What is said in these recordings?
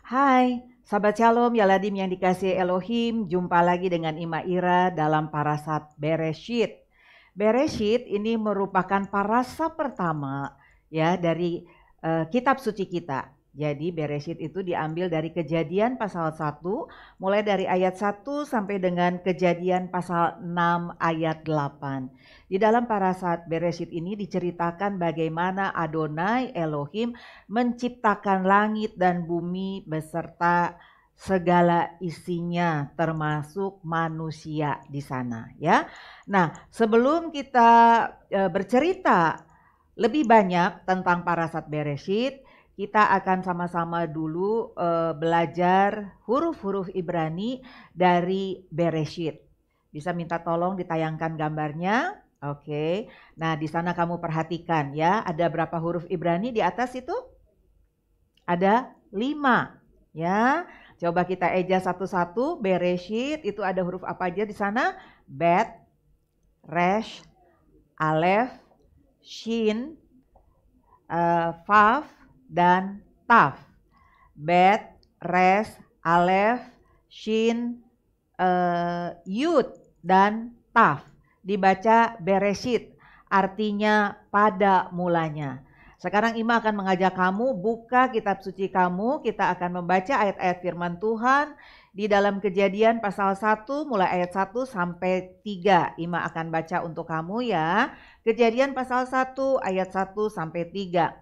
Hai, sahabat Shalom Yaladim yang dikasihi Elohim, jumpa lagi dengan Ima Ira dalam parasat Bereshit. Bereshit ini merupakan parasat pertama ya dari kitab suci kita. Jadi Bereshit itu diambil dari Kejadian pasal 1 mulai dari ayat 1 sampai dengan Kejadian pasal 6 ayat 8. Di dalam parasat Bereshit ini diceritakan bagaimana Adonai Elohim menciptakan langit dan bumi beserta segala isinya termasuk manusia di sana ya. Nah, sebelum kita bercerita lebih banyak tentang parasat Bereshit, kita akan sama-sama dulu belajar huruf-huruf Ibrani dari Bereshit. Bisa minta tolong ditayangkan gambarnya. Oke. Nah, di sana kamu perhatikan ya, ada berapa huruf Ibrani di atas itu? Ada 5 ya. Coba kita eja satu-satu. Bereshit itu ada huruf apa aja di sana? Bet, resh, alef, shin, Vav, dan Taf. Bet, res, alef, shin, yud, dan Taf. Dibaca Bereshit, artinya pada mulanya. Sekarang Ima akan mengajak kamu buka kitab suci kamu. Kita akan membaca ayat-ayat firman Tuhan di dalam Kejadian pasal 1 mulai ayat 1 sampai 3. Ima akan baca untuk kamu ya. Kejadian pasal 1 ayat 1 sampai 3.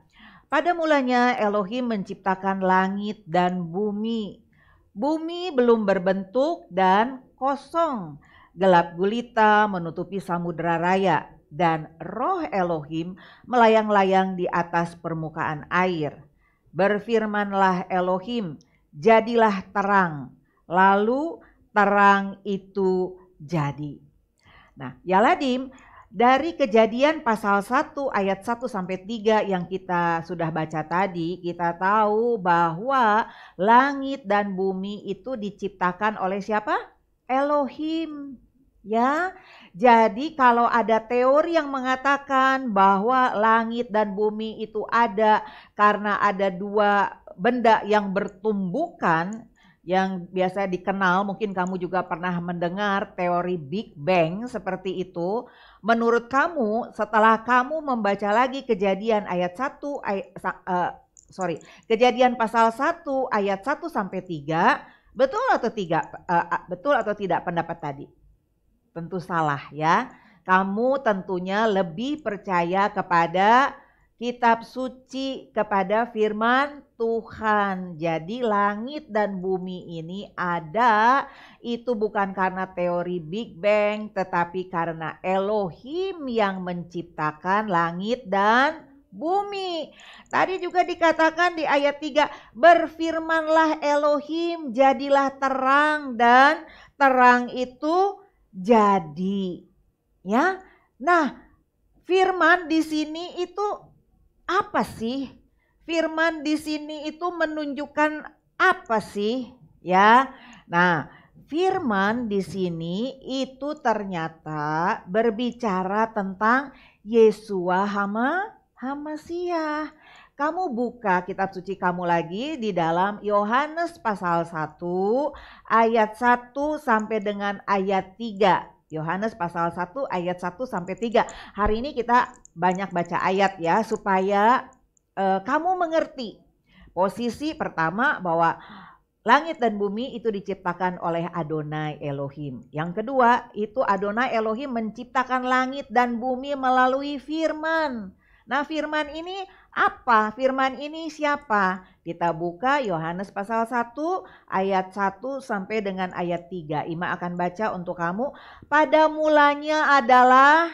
Pada mulanya Elohim menciptakan langit dan bumi. Bumi belum berbentuk dan kosong. Gelap gulita menutupi samudera raya. Dan roh Elohim melayang-layang di atas permukaan air. Berfirmanlah Elohim, jadilah terang. Lalu terang itu jadi. Nah, Yaladim, dari Kejadian pasal 1 ayat 1 sampai 3 yang kita sudah baca tadi, kita tahu bahwa langit dan bumi itu diciptakan oleh siapa? Elohim. Ya, jadi kalau ada teori yang mengatakan bahwa langit dan bumi itu ada karena ada dua benda yang bertumbukan, yang biasa dikenal, mungkin kamu juga pernah mendengar teori Big Bang seperti itu. Menurut kamu, setelah kamu membaca lagi Kejadian ayat 1 Kejadian pasal 1 ayat 1 sampai 3, betul atau tidak pendapat tadi? Tentu salah ya. Kamu tentunya lebih percaya kepada kitab suci, kepada firman Tuhan. Jadi langit dan bumi ini ada, itu bukan karena teori Big Bang, tetapi karena Elohim yang menciptakan langit dan bumi. Tadi juga dikatakan di ayat 3, berfirmanlah Elohim, jadilah terang, dan terang itu jadi. Ya. Nah, firman di sini itu apa sih? Firman di sini itu menunjukkan apa sih? Ya. Nah, firman di sini itu ternyata berbicara tentang Yeshua HaMasiah. Kamu buka kitab suci kamu lagi di dalam Yohanes pasal 1 ayat 1 sampai dengan ayat 3. Yohanes pasal 1 ayat 1 sampai 3. Hari ini kita banyak baca ayat ya supaya kamu mengerti. Posisi pertama bahwa langit dan bumi itu diciptakan oleh Adonai Elohim. Yang kedua itu Adonai Elohim menciptakan langit dan bumi melalui firman. Nah, firman ini apa? Firman ini siapa? Kita buka Yohanes pasal 1 ayat 1 sampai dengan ayat 3. Ima akan baca untuk kamu. Pada mulanya adalah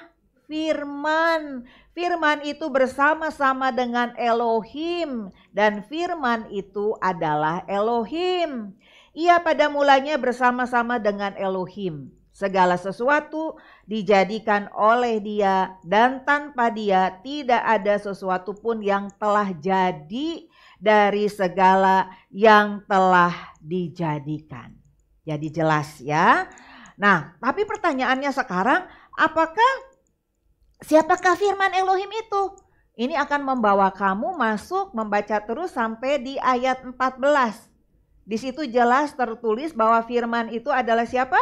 firman. Firman itu bersama-sama dengan Elohim, dan firman itu adalah Elohim. Ia pada mulanya bersama-sama dengan Elohim. Segala sesuatu dijadikan oleh Dia, dan tanpa Dia tidak ada sesuatu pun yang telah jadi dari segala yang telah dijadikan. Jadi jelas ya. Nah, tapi pertanyaannya sekarang, siapakah firman Elohim itu? Ini akan membawa kamu masuk membaca terus sampai di ayat 14. Di situ jelas tertulis bahwa firman itu adalah siapa?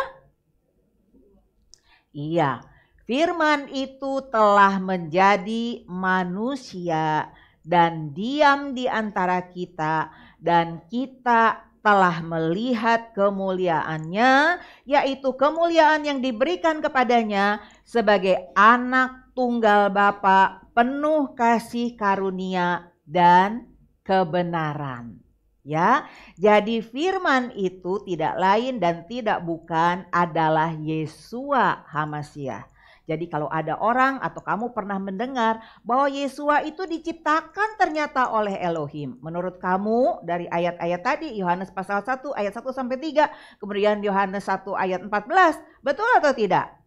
Iya, firman itu telah menjadi manusia dan diam di antara kita, dan kita telah melihat kemuliaannya, yaitu kemuliaan yang diberikan kepadanya sebagai anak tunggal Bapa, penuh kasih karunia dan kebenaran. Ya, jadi firman itu tidak lain dan tidak bukan adalah Yeshua HaMashiach. Jadi kalau ada orang atau kamu pernah mendengar bahwa Yeshua itu diciptakan ternyata oleh Elohim. Menurut kamu dari ayat-ayat tadi, Yohanes pasal 1 ayat 1 sampai 3, kemudian Yohanes 1 ayat 14, betul atau tidak?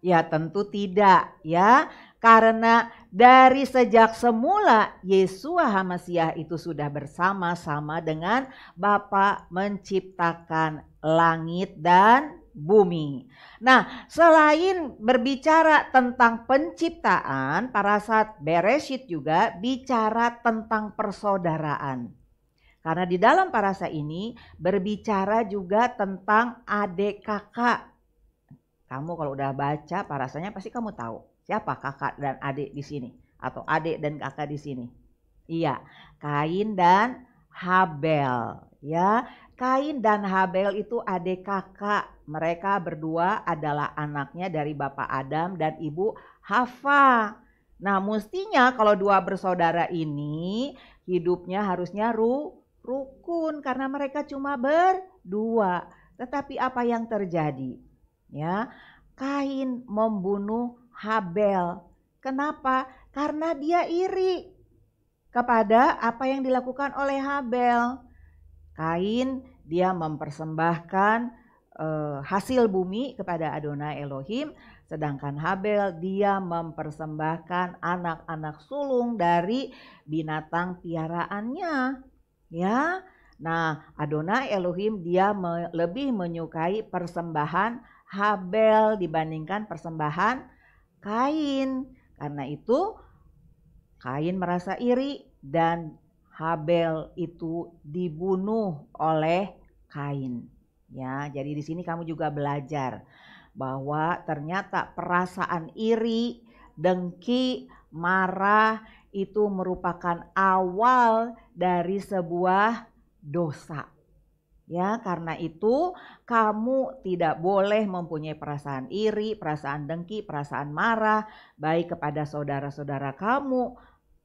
Ya tentu tidak ya. Karena dari sejak semula Yeshua HaMashiach itu sudah bersama-sama dengan Bapa menciptakan langit dan bumi. Nah, selain berbicara tentang penciptaan, Parashat Bereshit juga bicara tentang persaudaraan. Karena di dalam parasha ini berbicara juga tentang adik kakak. Kamu kalau udah baca parasanya pasti kamu tahu siapa kakak dan adik di sini atau adik dan kakak di sini. Iya, Kain dan Habel ya. Kain dan Habel itu adik kakak. Mereka berdua adalah anaknya dari Bapak Adam dan Ibu Hawa. Nah, mestinya kalau dua bersaudara ini hidupnya harusnya rukun karena mereka cuma berdua. Tetapi apa yang terjadi? Ya, Kain membunuh Habel. Kenapa? Karena dia iri kepada apa yang dilakukan oleh Habel. Kain dia mempersembahkan hasil bumi kepada Adonai Elohim, sedangkan Habel dia mempersembahkan anak-anak sulung dari binatang piaraannya. Ya. Nah, Adonai Elohim dia lebih menyukai persembahan Habel dibandingkan persembahan Kain. Karena itu Kain merasa iri dan Habel itu dibunuh oleh Kain. Ya, jadi di sini kamu juga belajar bahwa ternyata perasaan iri, dengki, marah itu merupakan awal dari sebuah dosa. Ya, karena itu kamu tidak boleh mempunyai perasaan iri, perasaan dengki, perasaan marah baik kepada saudara-saudara kamu,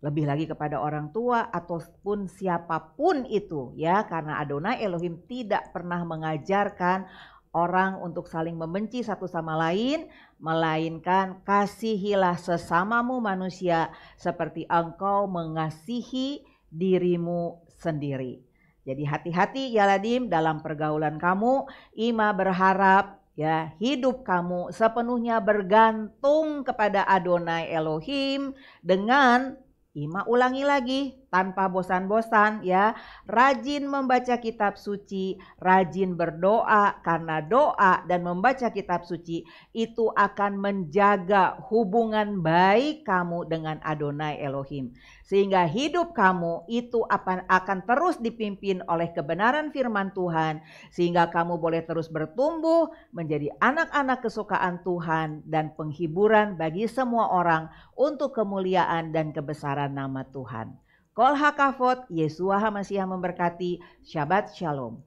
lebih lagi kepada orang tua ataupun siapapun itu ya, karena Adonai Elohim tidak pernah mengajarkan orang untuk saling membenci satu sama lain, melainkan kasihilah sesamamu manusia seperti engkau mengasihi dirimu sendiri. Jadi hati-hati ya Ladim dalam pergaulan kamu. Ima berharap ya hidup kamu sepenuhnya bergantung kepada Adonai Elohim dengan Ima ulangi lagi tanpa bosan-bosan ya. Rajin membaca kitab suci, rajin berdoa, karena doa dan membaca kitab suci itu akan menjaga hubungan baik kamu dengan Adonai Elohim. Sehingga hidup kamu itu akan terus dipimpin oleh kebenaran firman Tuhan. Sehingga kamu boleh terus bertumbuh menjadi anak-anak kesukaan Tuhan dan penghiburan bagi semua orang untuk kemuliaan dan kebesaran nama Tuhan. Kol hakavod, Yeshua HaMashiach memberkati. Shabbat Shalom.